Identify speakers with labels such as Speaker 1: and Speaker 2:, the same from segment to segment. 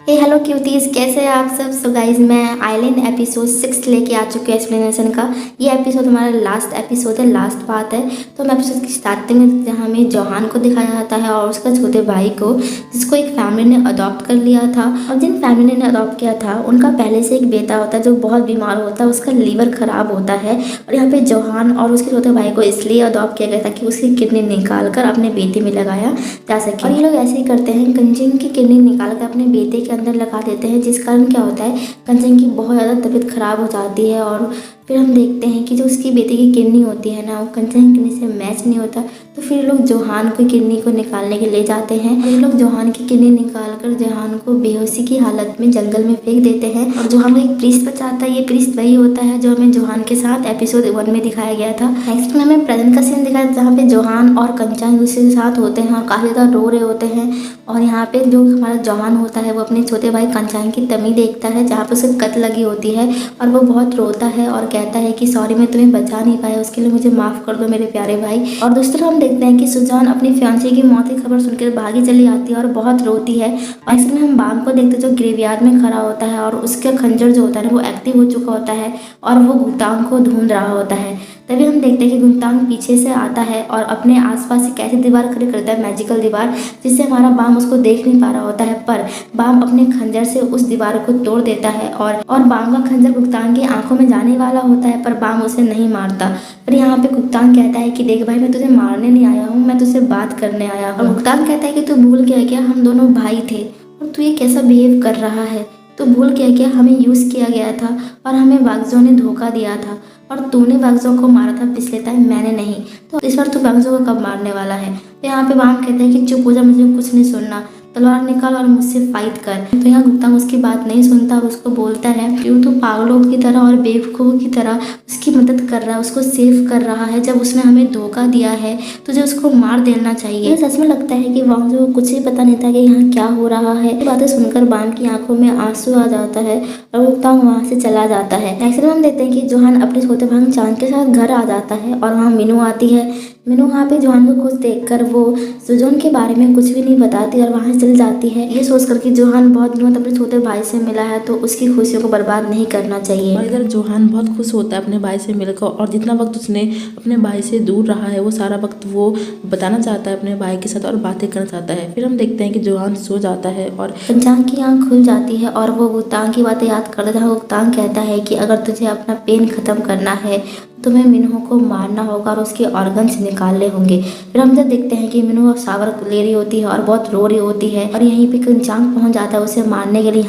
Speaker 1: Hello cuties, कैसे हैं आप सब। सो गाइज, मैं आइलैंड एपिसोड 6 लेके आ चुकी हूँ एक्सप्लेनेशन का। ये एपिसोड हमारा लास्ट एपिसोड है, लास्ट पार्ट है। तो हम एपिसोड की स्टार्टिंग में जहाँ हमें जोहान को दिखाया जाता है और उसका छोटे भाई को, जिसको एक फैमिली ने अडॉप्ट कर लिया था। और जिन फैमिली ने अडॉप्ट किया था उनका पहले से एक बेटा होता है जो बहुत बीमार होता है, उसका लीवर खराब होता है। और यहाँ पे जोहान और उसके छोटे भाई को इसलिए अडॉप्ट किया गया था कि उसकी किडनी निकाल कर अपने बेटे में लगाया जा सके। और ये लोग ऐसे ही करते हैं, कंचन की किडनी निकाल कर अपने बेटे के अंदर लगा देते हैं, जिस कारण क्या होता है, कंचन की बहुत ज़्यादा तबीयत खराब हो जाती है। और फिर हम देखते हैं कि जो उसकी बेटे की किडनी होती है ना, वो कंचन की किडनी से मैच नहीं होता। तो फिर लोग जोहान की किडनी को निकालने के ले जाते हैं। और ये लोग जोहान की किडनी निकाल कर जोहान को बेहोशी की हालत में जंगल में फेंक देते हैं। और जोहान को एक प्रीस्ट बचाता है। ये प्रीस्ट वही होता है जो हमें जोहान के साथ एपिसोड 1 में दिखाया गया था। नेक्स्ट में हमें प्रेजेंट का सीन दिखाया जहाँ पे जोहान और कंचन एक दूसरे के साथ होते हैं और काफ़ी ज़्यादा रो रहे होते हैं। और यहाँ पे जो हमारा जोहान होता है वो अपने छोटे भाई कंचन की तमी देखता है जहाँ पे उसे कट लगी होती है। और वो बहुत रोता है और कहता है कि सॉरी, मैं तुम्हें बचा नहीं पाया, उसके लिए मुझे माफ़ कर दो मेरे प्यारे भाई। और दूसरी हम देखते हैं कि सुजान अपनी फियांसी की मौत की खबर सुनकर भागी चली आती है और बहुत रोती है। और इसमें हम बाम को देखते हैं जो ग्रेवयार्ड में खड़ा होता है और उसका खंजर जो होता है वो एक्टिव हो चुका होता है और वो गुप्तांग को ढूंढ रहा होता है। तभी हम देखते हैं कि गुप्तांग पीछे से आता है और अपने आसपास एक ऐसी दीवार खड़ी करता है, मैजिकल दीवार, जिससे हमारा बाम उसको देख नहीं पा रहा होता है। पर बाम अपने खंजर से उस दीवार को तोड़ देता है और बाम का खंजर गुप्तांग की आंखों में जाने वाला होता है, पर बाम उसे नहीं मारता। पर यहाँ पे गुप्तांग कहता है कि देख भाई, मैं तुझे मारने नहीं आया हूँ, मैं तुझसे बात करने आया हूँ। गुप्तांग कहता है कि तू भूल गया क्या, हम दोनों भाई थे और तू ये कैसा बिहेव कर रहा है। तो भूल गया क्या, हमें यूज़ किया गया था और हमें वागजो ने धोखा दिया था और तूने वागजो को मारा था पिछले टाइम, मैंने नहीं। तो इस बार तू वागजो को कब मारने वाला है। तो यहाँ पे बाम कहते हैं कि चुप हो जा, मुझे कुछ नहीं सुनना, तलवार निकाल और मुझसे फाइट कर। तो यहाँ गुप्तांग उसकी बात नहीं सुनता और उसको बोलता है क्यों तू पागलों की तरह और बेवकूफ़ों की तरह उसकी मदद कर रहा है, उसको सेव कर रहा है, जब उसने हमें धोखा दिया है तुझे उसको मार देना चाहिए। सच में लगता है कि वागजो को कुछ ही पता नहीं था कि यहाँ क्या हो रहा है। ये बातें सुनकर बाम की आंखों में आंसू आ जाता है और गुप्तांग वहाँ से चला जाता है। नेक्स्ट हम देखते हैं कि जोहान अपने छोटे भाई चांद के साथ घर आ जाता है और वहाँ मीनू आती है। मीनू वहाँ पे जोहान को खुश देखकर वो सुजोन के बारे में कुछ भी नहीं बताती और वहाँ चल जाती है, ये सोचकर कि जोहान बहुत दिनों तक अपने छोटे भाई से मिला है तो उसकी खुशियों को बर्बाद नहीं करना चाहिए।
Speaker 2: और इधर जोहान बहुत खुश होता है अपने भाई से मिलकर, और जितना वक्त उसने अपने भाई से दूर रहा है वो सारा वक्त वो बताना चाहता है अपने भाई के साथ और बातें करना चाहता है। फिर हम देखते हैं कि जोहान सो जाता है और
Speaker 1: कंचांग की आंख खुल जाती है और वो गुप्तांग की बातें याद करता है जहाँ गुप्तांग कहता है कि अगर तुझे अपना पेन खत्म करना है तुम्हें मिनहो को मारना होगा और उसके ऑर्गन्स निकालने होंगे। फिर हम जब देखते हैं कि मिनहो सावर ले रही होती है और बहुत रो रही होती है और यहीं पे कंचांग पहुंच जाता है उसे मारने के लिए।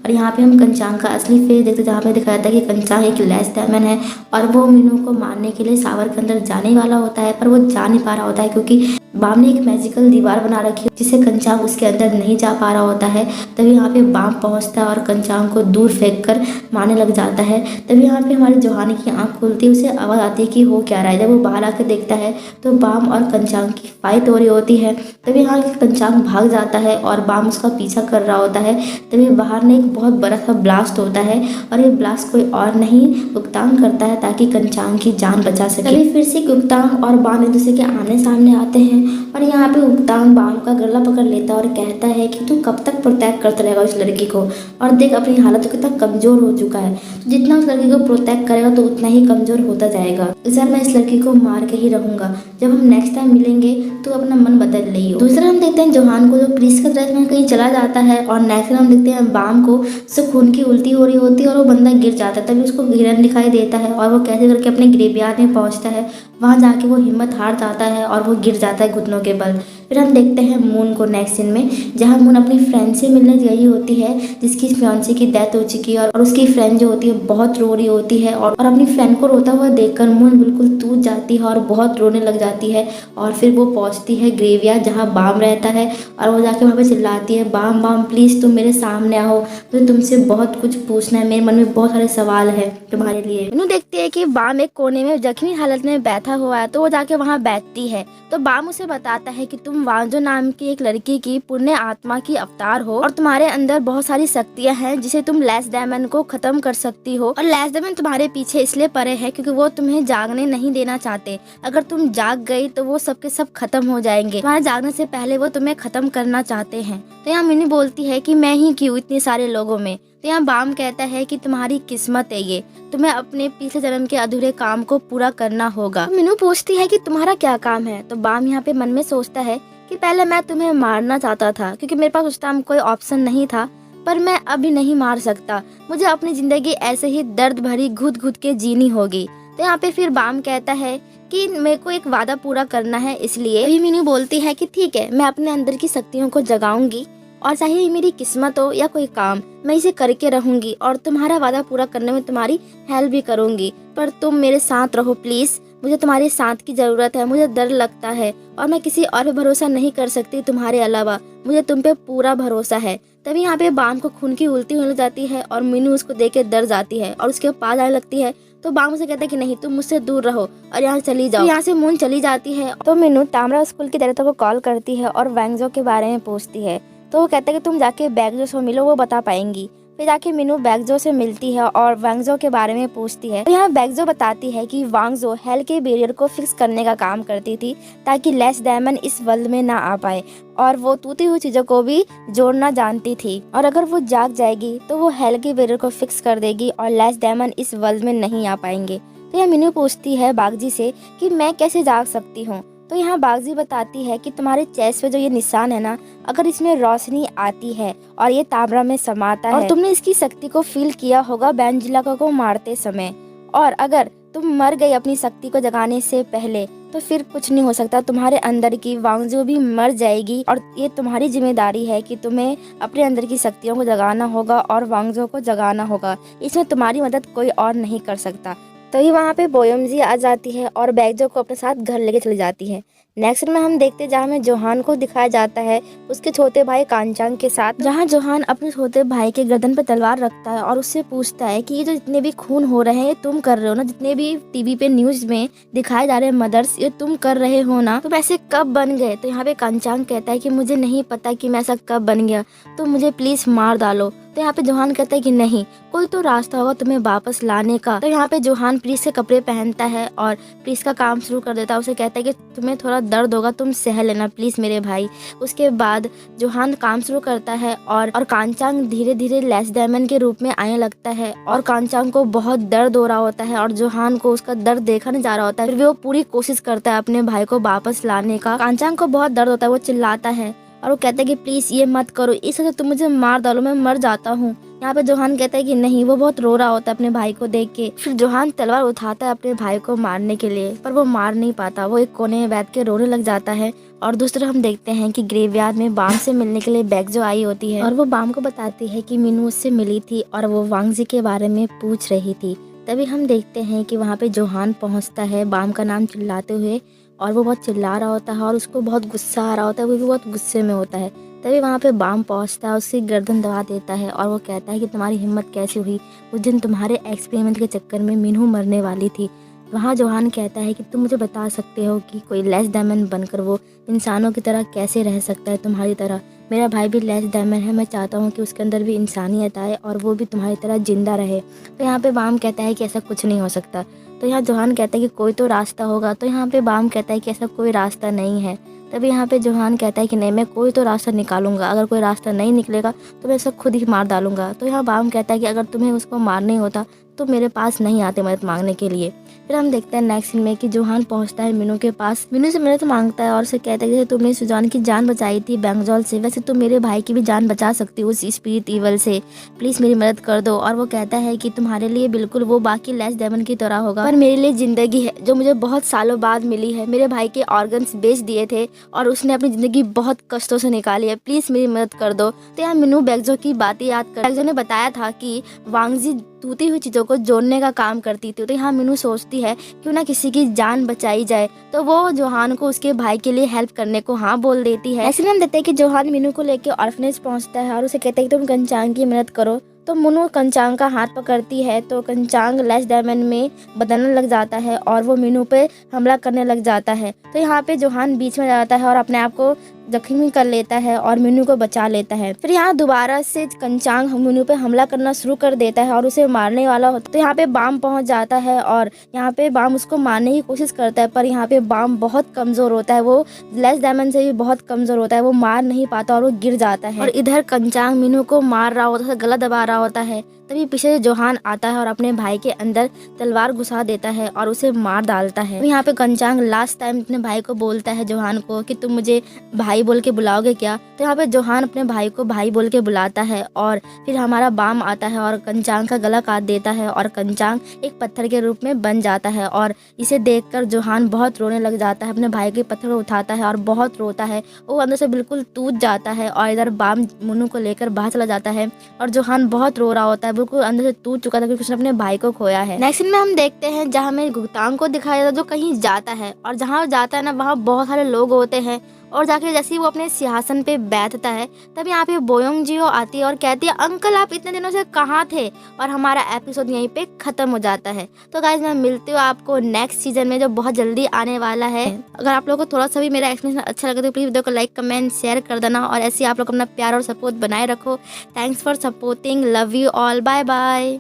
Speaker 1: और यहाँ पे हम कंचांग का असली फेस देखते हैं जहाँ पे दिखाया जाता है कि कंचांग एक लेस डायमंड है और वो मिनहो को मारने के लिए सावर के अंदर जाने वाला होता है, पर वो जा नहीं पा रहा होता है क्योंकि बाम ने एक मैजिकल दीवार बना रखी है जिससे कंचांग उसके अंदर नहीं जा पा रहा होता है। तभी यहाँ पे बाम पहुँचता है और कंचांग को दूर फेंक कर मारने लग जाता है। तभी यहाँ पे हमारी जोहानी की आंख खुलती है, उसे आवाज़ आती है कि हो क्या रहा है। जब वो बाहर आकर देखता है तो बाम और कंचांग की फाइट हो रही होती है। तभी यहाँ कंचांग भाग जाता है और बाम उसका पीछा कर रहा होता है। तभी बाहर में एक बहुत बड़ा सा ब्लास्ट होता है और ये ब्लास्ट कोई और नहीं गुप्तांग करता है ताकि कंचांग की जान बचा सके। तभी फिर से गुप्तांग और बाम एक दूसरे के आमने सामने आते हैं और यहाँ पे गुप्तांग बाम का गला पकड़ लेता है और कहता है कि तू कब तक प्रोटेक्ट करता रहेगा उस लड़की को, और देख अपनी हालत कितना कमजोर हो चुका है, तो जितना उस लड़की को प्रोटेक्ट करेगा तो उतना ही कमजोर होता जाएगा। इस बार मैं इस लड़की को मार के ही रहूंगा, जब हम नेक्स्ट टाइम मिलेंगे तो अपना मन बदल लियो। दूसरा हम देखते हैं जोहान को जो प्रीस्ट का ड्रेस में कहीं चला जाता है और नेक्स्ट हम देखते हैं बाम को उससे खून की उल्टी हो रही होती है और वो बंदा गिर जाता है। तभी उसको हिरन दिखाई देता है और वो कैसे करके अपने ग्रेवयार्ड में पहुंचता है। वहाँ जाके वो हिम्मत हार जाता है और वो गिर जाता है घुटनों के बल। फिर हम देखते हैं मून को नेक्स्ट सीन में, जहाँ मून अपनी फ्रेंड से मिलने गई होती है जिसकी फियांसी की डेथ हो चुकी है और उसकी फ्रेंड जो होती है बहुत रो रही होती है और अपनी फ्रेंड को रोता हुआ देखकर मून बिल्कुल टूट जाती है और बहुत रोने लग जाती है। और फिर वो पहुंचती है ग्रेवयार्ड जहाँ बाम रहता है और वो जाके वहाँ पे चिल्लाती है, बाम बाम प्लीज़ तुम मेरे सामने आओ, मुझे तुमसे बहुत कुछ पूछना है, मेरे मन में बहुत सारे सवाल है तुम्हारे लिए। मीनू देखती है कि बाम एक कोने में जख्मी हालत में बैठा हुआ है तो वो जाके वहाँ बैठती है। तो बाम उसे बताता है कि तुम तुम वांजो नाम की एक लड़की की पुण्य आत्मा की अवतार हो और तुम्हारे अंदर बहुत सारी शक्तियां हैं जिसे तुम लेस डायमंड को खत्म कर सकती हो। और लेस डायमंड तुम्हारे पीछे इसलिए पड़े है क्योंकि वो तुम्हें जागने नहीं देना चाहते। अगर तुम जाग गई तो वो सबके सब खत्म हो जाएंगे। तुम्हारे जागने से पहले वो तुम्हें खत्म करना चाहते हैं। तो यहाँ मिनी बोलती है कि मैं ही क्यों इतने सारे लोगों में। तो यहाँ बाम कहता है कि तुम्हारी किस्मत है ये, तुम्हें अपने पिछले जन्म के अधूरे काम को पूरा करना होगा। तो मीनू पूछती है कि तुम्हारा क्या काम है। तो बाम यहाँ पे मन में सोचता है कि पहले मैं तुम्हें मारना चाहता था क्योंकि मेरे पास उस टाइम कोई ऑप्शन नहीं था, पर मैं अभी नहीं मार सकता। मुझे अपनी जिंदगी ऐसे ही दर्द भरी घुट घुट के जीनी होगी। तो यहाँ पे फिर बाम कहता है कि मेरे को एक वादा पूरा करना है, इसलिए अभी मीनू बोलती है कि ठीक है, मैं अपने अंदर की शक्तियों को जगाऊंगी और चाहे मेरी किस्मत हो या कोई काम, मैं इसे करके रहूंगी और तुम्हारा वादा पूरा करने में तुम्हारी हेल्प भी करूंगी। पर तुम मेरे साथ रहो प्लीज, मुझे तुम्हारे साथ की जरूरत है। मुझे डर लगता है और मैं किसी और पे भरोसा नहीं कर सकती तुम्हारे अलावा। मुझे तुम पे पूरा भरोसा है। तभी यहाँ पे बाम को खून की उल्टी होने लग जाती है और मीनू उसको देख के डर जाती है और उसके पास आने लगती है। तो बाम उसे कहता है कि नहीं, तुम मुझसे दूर रहो और यहाँ चली जाओ। तो यहाँ से मून चली जाती है। तो मीनू तामरा स्कूल के डायरेक्टर को कॉल करती है और वैंगजो के बारे में पूछती है। तो वो कहता है कि तुम जाके बैगजो से मिलो, वो बता पाएंगी। फिर जाके मीनू बैगजो से मिलती है और वांगजो के बारे में पूछती है। तो यहाँ बैगजो बताती है कि वांगजो हेल के बैरियर को फिक्स करने का काम करती थी ताकि लेस डायमंड इस वर्ल्ड में ना आ पाए, और वो टूटी हुई चीजों को भी जोड़ना जानती थी। और अगर वो जाग जाएगी तो वो हेल के बैरियर को फिक्स कर देगी और लेस डायमंड इस वर्ल्ड में नहीं आ पाएंगे। तो यहाँ मीनू पूछती है बागजी से कि मैं कैसे जाग सकती हूँ। तो यहाँ बागजी बताती है कि तुम्हारे चेस्ट पे जो ये निशान है ना, अगर इसमें रोशनी आती है और ये तामरा में समाता है और तुमने इसकी शक्ति को फील किया होगा बेंजिला को मारते समय, और अगर तुम मर गई अपनी शक्ति को जगाने से पहले तो फिर कुछ नहीं हो सकता। तुम्हारे अंदर की वांगजो भी मर जाएगी और ये तुम्हारी जिम्मेदारी है कि तुम्हें अपने अंदर की शक्तियों को जगाना होगा और वांगजो को जगाना होगा। इसमें तुम्हारी मदद कोई और नहीं कर सकता। तभी वहाँ पे बोयमजी आ जाती है और बैगजो को अपने साथ घर लेके चली जाती है। नेक्स्ट में हम देखते जहाँ में जोहान को दिखाया जाता है उसके छोटे भाई कांचांग के साथ, जहाँ जोहान अपने छोटे भाई के गर्दन पे तलवार रखता है और उससे पूछता है कि ये जो जितने भी खून हो रहे हैं ये तुम कर रहे हो ना, जितने भी टीवी पे न्यूज में दिखाए जा रहे हैं मदर्स, ये तुम कर रहे हो ना, तुम ऐसे कब बन गए। तो यहाँ पे कांचांग कहता है कि मुझे नहीं पता कि मैं ऐसा कब बन गया, तो मुझे प्लीज मार डालो। तो यहाँ पे जोहान कहता है कि नहीं, कोई तो रास्ता होगा तुम्हें वापस लाने का। तो यहाँ पे जोहान प्रीस के कपड़े पहनता है और प्रीस का काम शुरू कर देता है। उसे कहता है कि तुम्हें थोड़ा दर्द होगा, तुम सह लेना प्लीज मेरे भाई। उसके बाद जोहान काम शुरू करता है और कांचांग धीरे धीरे लेस डायमंड के रूप में आने लगता है और कांचांग को बहुत दर्द हो रहा होता है और जोहान को उसका दर्द देखा नहीं जा रहा होता है। फिर वो पूरी कोशिश करता है अपने भाई को वापस लाने का। कांचांग को बहुत दर्द होता है, वो चिल्लाता है और वो कहता है कि प्लीज ये मत करो, इस वजह से तुम मुझे मार डालो, मैं मर जाता हूँ। यहाँ पे जोहान कहता है कि नहीं, वो बहुत रो रहा होता है अपने भाई को देख के। फिर जोहान तलवार उठाता है अपने भाई को मारने के लिए, पर वो मार नहीं पाता। वो एक कोने में बैठ के रोने लग जाता है। और दूसरा हम देखते हैं कि ग्रेवयार्ड में बाम से मिलने के लिए बैगजो आई होती है और वो बाम को बताती है कि मीनू उससे मिली थी और वो वांगजी के बारे में पूछ रही थी। तभी हम देखते हैं कि वहाँ पे जोहान पहुँचता है बाम का नाम चिल्लाते हुए, और वो बहुत चिल्ला रहा होता है और उसको बहुत गुस्सा आ रहा होता है, वो भी बहुत गुस्से में होता है। तभी वहाँ पे बाम पहुँचता है, उसकी गर्दन दबा देता है और वो कहता है कि तुम्हारी हिम्मत कैसे हुई, उस दिन तुम्हारे एक्सपेरिमेंट के चक्कर में मीनू मरने वाली थी। वहाँ जोहान कहता है कि तुम मुझे बता सकते हो कि कोई लेस डायमंड बनकर वो इंसानों की तरह कैसे रह सकता है तुम्हारी तरह। मेरा भाई भी लेस डायमंड है, मैं चाहता हूँ कि उसके अंदर भी इंसानियत आए और वो भी तुम्हारी तरह जिंदा रहे। तो यहाँ पे बाम कहता है कि ऐसा कुछ नहीं हो सकता। तो यहाँ जोहान कहता है कि कोई तो रास्ता होगा। तो यहाँ पे बाम कहता है कि ऐसा कोई रास्ता नहीं है। तभी यहाँ पे जोहान कहता है कि नहीं, मैं कोई तो रास्ता निकालूंगा, अगर कोई रास्ता नहीं निकलेगा तो मैं सब खुद ही मार डालूंगा। तो यहाँ बाम कहता है कि अगर तुम्हें उसको मारना ही होता तो मेरे पास नहीं आते मदद मांगने के लिए। फिर हम देखते हैं नेक्स्ट सीन में कि जोहान पहुंचता है मीनू के पास, मीनू से मदद मांगता है और उसे कहता है कि तुमने सुजान की जान बचाई थी बैंगजॉल से, वैसे तुम मेरे भाई की भी जान बचा सकती हो उस स्पिरिट ईवल से, प्लीज मेरी मदद कर दो। और वो कहता है कि तुम्हारे लिए बिल्कुल वो बाकी लेस डायमंड की तरह होगा, पर मेरे लिए जिंदगी है जो मुझे बहुत सालों बाद मिली है। मेरे भाई के ऑर्गन्स बेच दिए थे और उसने अपनी जिंदगी बहुत कष्टों से निकाली है, प्लीज मेरी मदद कर दो। तो यहाँ मीनू बैगजो की बातें याद कर, बैगजो ने बताया था कि वांगजी टूटी हुई चीजों को जोड़ने का काम करती थी। तो यहाँ मीनू सोचती है क्यों ना किसी की जान बचाई जाए, तो वो जोहान को उसके भाई के लिए हेल्प करने को हाँ बोल देती है। ऐसे हम देखते हैं कि जोहान मीनू को लेकर ऑर्फनेज पहुंचता है और उसे कहता है कि तुम कांचांग की मदद करो। तो मुनु कंचांग का हाथ पकड़ती है तो कंचांग लैश डायमंड में बदलने लग जाता है और वो मीनू पे हमला करने लग जाता है। तो यहाँ पे जोहान बीच में जाता है और अपने आप को जख्मी कर लेता है और मीनू को बचा लेता है। फिर यहाँ दोबारा से कंचांग मीनू पे हमला करना शुरू कर देता है और उसे मारने वाला होता है। तो यहाँ पे बाम पहुंच जाता है और यहाँ पे बाम उसको मारने की कोशिश करता है, पर यहाँ पे बाम बहुत कमजोर होता है, वो लैश डायमंड से भी बहुत कमजोर होता है, वो मार नहीं पाता और वो गिर जाता है। और इधर कंचांग मीनू को मार रहा होता है, गला दबा रहा होता है, तभी पीछे से जोहान आता है और अपने भाई के अंदर तलवार घुसा देता है और उसे मार डालता है। यहाँ पे कंचांग लास्ट टाइम अपने भाई को बोलता है जोहान को कि तुम मुझे भाई बोल के बुलाओगे क्या। तो यहाँ पे जोहान अपने भाई को भाई बोल के बुलाता है और फिर हमारा बाम आता है और कंचांग का गला काट देता है और कंचांग एक पत्थर के रूप में बन जाता है। और इसे देखकर जोहान बहुत रोने लग जाता है, अपने भाई के पत्थर को उठाता है और बहुत रोता है, वो अंदर से बिल्कुल टूट जाता है। और इधर बाम मुन्नू को लेकर बाहर चला जाता है और जोहान बहुत रो रहा होता है, बिल्कुल अंदर से टूट चुका था क्योंकि उसने अपने भाई को खोया है। नेक्स्ट सीन में हम देखते हैं जहाँ हमें गुप्तांग को दिखाया जाता है जो कहीं जाता है और जहाँ जाता है ना वहाँ बहुत सारे लोग होते हैं और जाके जैसे ही वो अपने सिंहासन पे बैठता है तब यहाँ पे बोयोंग जियो आती है और कहती है अंकल आप इतने दिनों से कहाँ थे। और हमारा एपिसोड यहीं पे खत्म हो जाता है। तो गाइज मैं मिलती हूँ आपको नेक्स्ट सीजन में जो बहुत जल्दी आने वाला है। अगर आप लोगों को थोड़ा सा भी मेरा एक्सप्लेनेशन अच्छा लगे तो प्लीज वीडियो को लाइक कमेंट शेयर कर देना और ऐसे ही आप लोग अपना प्यार और सपोर्ट बनाए रखो। Thanks for supporting, love you all, bye bye.